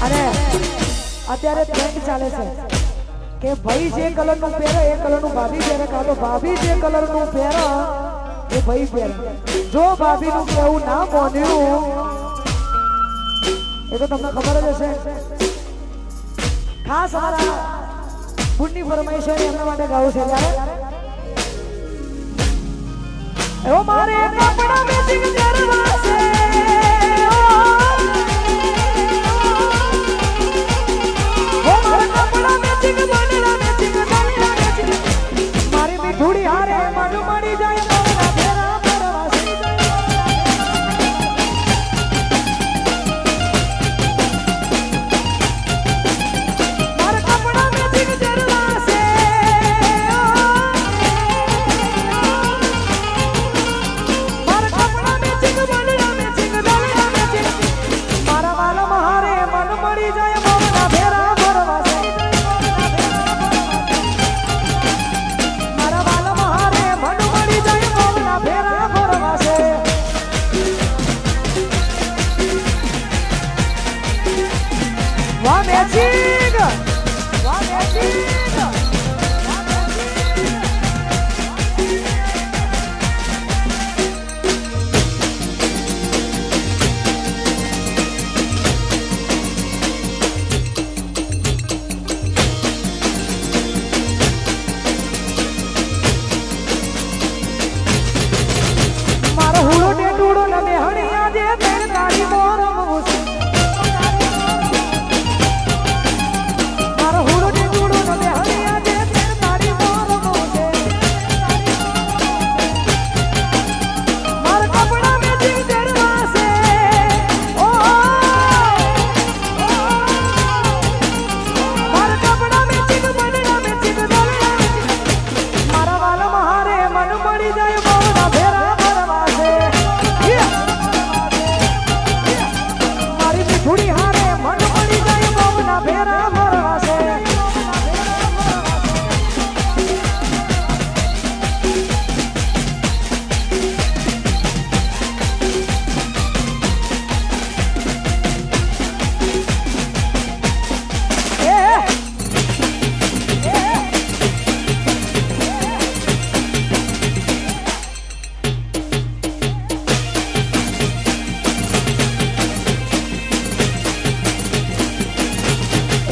અને અત્યારે ટ્રેન્ડ ચાલે છે કે ભાઈ જે કલરનું પહેરે એ કલરનું ભાભી પહેરે, કાં તો ભાભી જે કલરનું પહેરે એ ભાઈ પહેરે. જો ભાભીનું કહેવું ના માન્યું એ તો તમને ખબર જ હશે. ખાસ અમારા બુનની ફરમાઈશ હોય એમના માટે ગાવું છે. એવો મારે કપડા મેચિંગ કરવા છે, ઓ મારે કપડા મેચિંગ બનેલા મેચિંગ બનેલા મેચિંગ મારી મીઠુડી હારે મન મળી જાય મોના ફેરા પરવાસી મારે કપડા મેચિંગ કરવા છે, મારે કપડા મેચિંગ બનેલા મેચિંગ બનેલા મેચિંગ મારા વાલા હારે મન મળી જાય મોના ફેરા પરવાસી મારા વાલા હારે મન મળી જાય મોના ફેરા પરવાસી. વાહ મેચિંગ, વાહ મેચિંગ. મારો હુડો ટેટુડો ને બેહણી આજે તેર તારી મોરમવું છે. મારો હુડો ટેટુડો ને બેહણી આજે તેર તારી મોરમવું છે. મારા કપડા મેચિંગ કરવા છે, ઓ મારા કપડા મેચિંગ બનેલા મેચિંગ બનેલા મેચિંગ મારા વાલા હારે મન મળી જાય મોના ફેરા પરવાસે. મારી મીઠુડી હારે મન મળી જાય મોના ફેરા પરવાસે.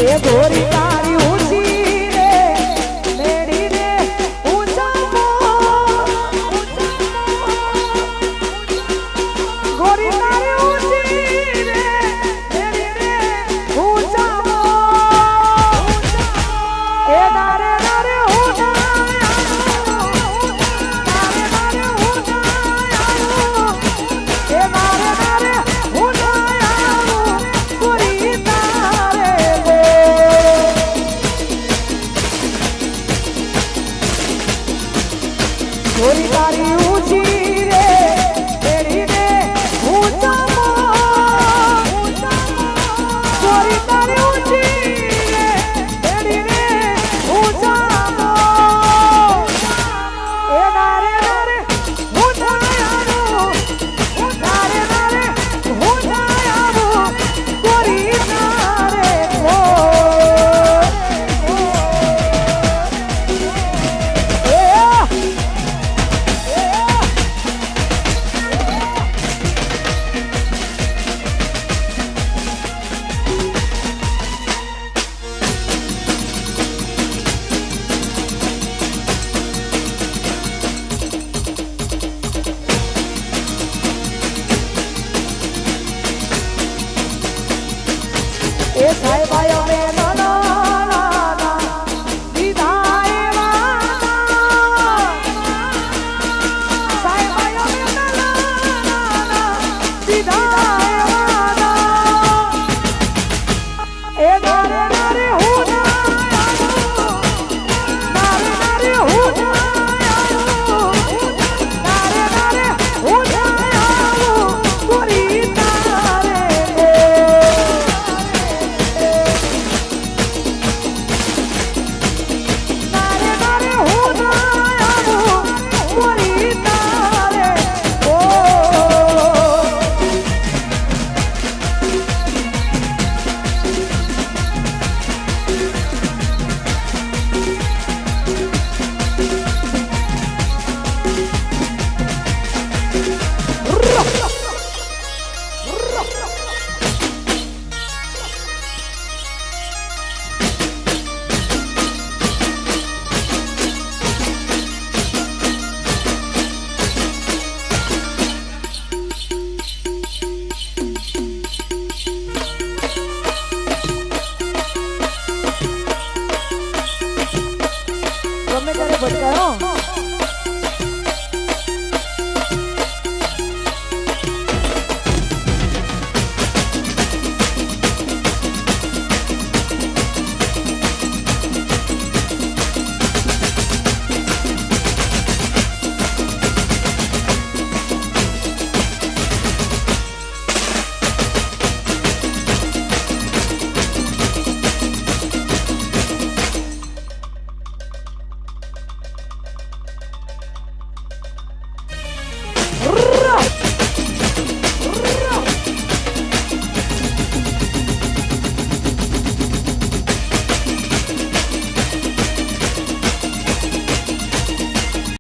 એ ગોરી તારી ઊંચી રે મેરી રે ઊંચા ગોરી તારી ઊંચી રે મેરી રે ઊંચા એ દારે દારે ગોરી તારી ઊંચી રે મેરી રે ઊંચા ગોરી તારી ઊંચી રે મેરી રે ઊંચા એ નારે નારે ઊંચા આવું નારે નારે ઊંચા આવું ગોરી નારે એ સાહેબ આયો